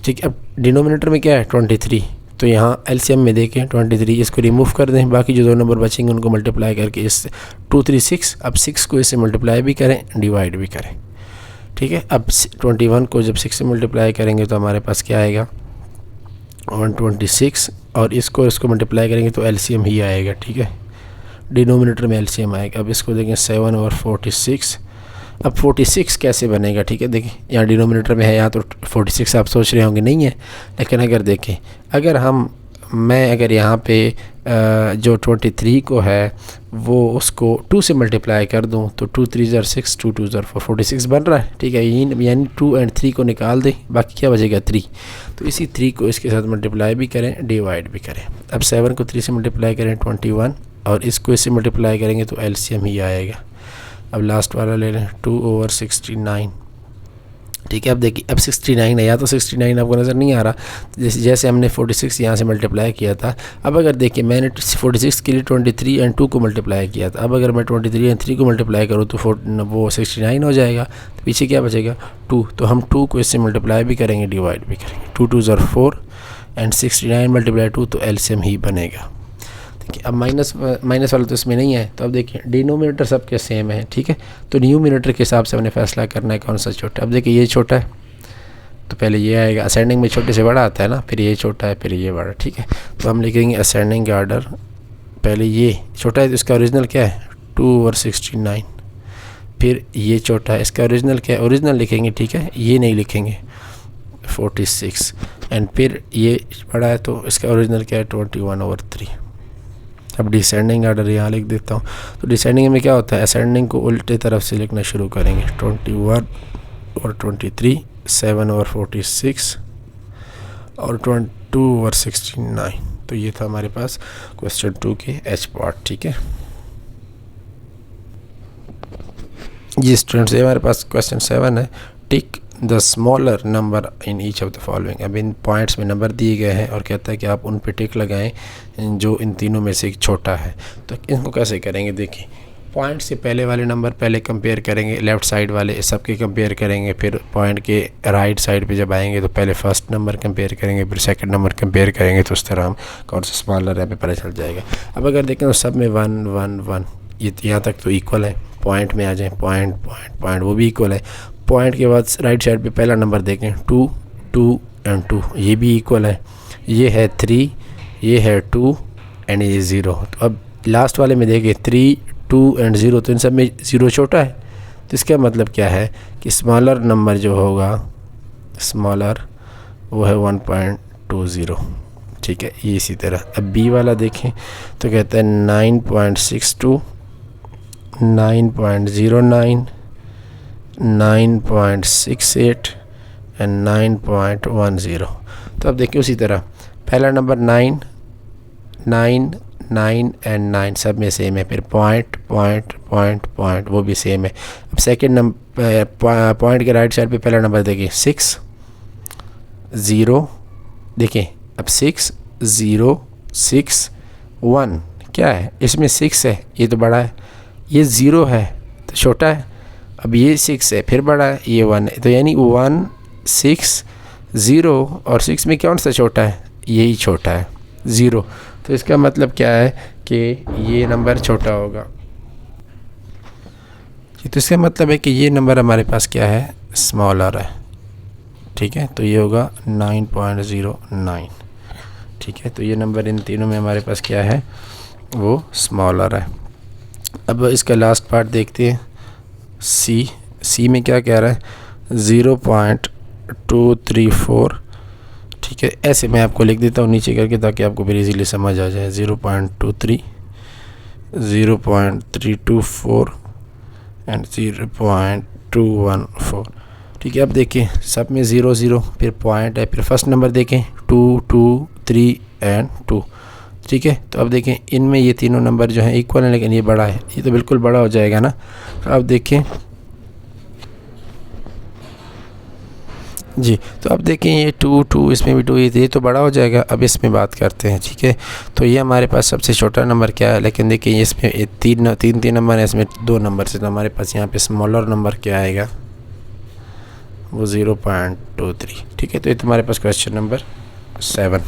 ठीक है, अब डिनोमिनेटर में क्या है 23, तो यहाँ एलसीएम में देखें 23, इसको रिमूव कर दें, बाकी जो 2 नंबर बचेंगे उनको मल्टीप्लाई करके इस 2, 3, 6, अब 6 को इससे मल्टीप्लाई भी करें, डिवाइड भी करें। ठीक है, अब 21 को जब 6 से मल्टीप्लाई करेंगे तो हमारे पास क्या आएगा 126, और इसको मल्टीप्लाई करेंगे तो एलसीएम ही आएगा। ठीक है, डिनोमिनेटर में एलसीएम आएगा। अब इसको देखें 7/46। अब 46 कैसे बनेगा, ठीक है, देखिए यहाँ डिनोमिनेटर में है, यहाँ तो 46 आप सोच रहे होंगे नहीं है, लेकिन अगर देखें, अगर यहाँ पे जो 23 को है वो उसको 2 से मल्टीप्लाई कर दूँ तो 2, 3 ज़ार 6, 2, 2 ज़ार 4, 46 बन रहा है। ठीक है, यानी 2 एंड 3 को निकाल दें, बाकी क्या बचेगा 3। तो इसी 3 को इसके साथ मल्टीप्लाई भी करें, डिवाइड भी करें। अब 7 को 3 से मल्टीप्लाई करें 21, और इसको इससे मल्टीप्लाई करेंगे तो एलसीएम ही आएगा। अब लास्ट वाला ले लें 2/69। ठीक है, अब देखिए अब 69 है, या तो 69 आपको नज़र नहीं आ रहा, जैसे हमने 46 यहाँ से मल्टीप्लाई किया था। अब अगर देखिए मैंने 46 के लिए 23 एंड 2 को मल्टीप्लाई किया था, अब अगर मैं 23 एंड 3 को मल्टीप्लाई करूँ तो वो 69 हो जाएगा, तो पीछे क्या बचेगा 2। तो हम 2 को इससे मल्टीप्लाई भी करेंगे, डिवाइड भी करेंगे। 2, 2 ज़ार 4 एंड 69 मल्टीप्लाई 2, तो एलसीएम ही बनेगा। ठीक है, अब माइनस वाला तो इसमें नहीं है, तो अब देखिए डिनोमिनेटर सबके सेम है। ठीक है, तो न्यूमिनेटर के हिसाब से हमने फैसला करना है कौन सा छोटा है। अब देखिए ये छोटा है तो पहले ये आएगा, असेंडिंग में छोटे से बड़ा आता है ना, फिर ये छोटा है, फिर ये बड़ा। ठीक है, तो हम लिखेंगे असेंडिंग ऑर्डर, पहले ये छोटा है तो इसका ओरिजिनल क्या है 2/69, फिर ये छोटा है, इसका ओरिजिनल क्या है, ओरिजिनल लिखेंगे। ठीक है, ये नहीं लिखेंगे 46, एंड फिर ये बड़ा है तो इसका ओरिजिनल क्या है 21/3। अब डिसेंडिंग ऑर्डर यहाँ लिख देता हूँ। तो डिसेंडिंग में क्या होता है, असेंडिंग को उल्टे तरफ से लिखना शुरू करेंगे, 21/23, 7/46 और 22/69। तो ये था हमारे पास क्वेश्चन 2 के एच पार्ट। ठीक है जी स्टूडेंट्स, ये हमारे पास क्वेश्चन 7 है। Tick the smaller number in each of the following. अब इन पॉइंट्स में नंबर दिए गए हैं और कहता है कि आप उन पे टिक लगाएं जो इन तीनों में से एक छोटा है। तो इनको कैसे करेंगे, देखिए पॉइंट से पहले वाले नंबर पहले कंपेयर करेंगे, लेफ़्ट साइड वाले सबके कंपेयर करेंगे, फिर पॉइंट के राइट साइड पे जब आएंगे तो पहले फर्स्ट नंबर कंपेयर करेंगे, फिर सेकंड नंबर कंपेयर करेंगे। तो उस तरह हम कौन सा स्मॉलर है पे पता चल जाएगा। अब अगर देखें तो सब में 1 1 1, ये यहाँ तक तो इक्वल है। पॉइंट में आ जाएँ, पॉइंट वो भी इक्वल है। पॉइंट के बाद राइट साइड पे पहला नंबर देखें 2 2 एंड 2, ये भी इक्वल है। ये है 3, ये है 2 एंड ये 0। तो अब लास्ट वाले में देखें 3 2 एंड 0, तो इन सब में 0 छोटा है। तो इसका मतलब क्या है कि स्मॉलर नंबर जो होगा स्मॉलर वो है 1.20। ठीक है, ये इसी तरह। अब बी वाला देखें तो कहता है 9.62, 9.09, 9.68 एंड 9.10। तो अब देखिए उसी तरह पहला नंबर 9 9 9 एंड 9 सब में सेम है, फिर पॉइंट वो भी सेम है। अब सेकंड नंबर पॉइंट के राइट साइड पे पहला नंबर देखिए 6 0, देखिए अब 6 0 6 1, क्या है इसमें 6 है, ये तो बड़ा है, ये 0 है तो छोटा है। अब ये 6 है फिर बड़ा है, ये 1 है, तो यानी 1 6 0 और 6 में कौन सा छोटा है, यही छोटा है 0। तो इसका मतलब क्या है कि ये नंबर छोटा होगा। तो इसका मतलब है कि ये नंबर हमारे पास क्या है, स्मॉलर है। ठीक है, तो ये होगा 9.09। ठीक है। तो ये नंबर इन तीनों में हमारे पास क्या है, वो स्मॉलर है। अब इसका लास्ट पार्ट देखते हैं, सी में क्या कह रहा है, 0.234। ठीक है, ऐसे मैं आपको लिख देता हूँ नीचे करके ताकि आपको फिर इजीली समझ आ जाए। 0.23, 0.324 एंड 0.214। ठीक है, अब देखें सब में 0 0, फिर पॉइंट है, फिर फर्स्ट नंबर देखें 2 2 3 एंड 2। ठीक है, तो अब देखें इनमें ये तीनों नंबर जो हैं इक्वल हैं, लेकिन ये बड़ा है, ये तो बिल्कुल बड़ा हो जाएगा ना। तो अब देखें जी, तो अब देखें ये 2 2, इसमें भी 2, ये तो बड़ा हो जाएगा। अब इसमें बात करते हैं। ठीक है, तो ये हमारे पास सबसे छोटा नंबर क्या है, लेकिन देखिए इसमें तीन नंबर है, इसमें 2 नंबर से, तो हमारे पास यहाँ पे स्मॉलर नंबर क्या आएगा, वो 0.23। ठीक है, तो ये तुम्हारे पास क्वेश्चन नंबर 7।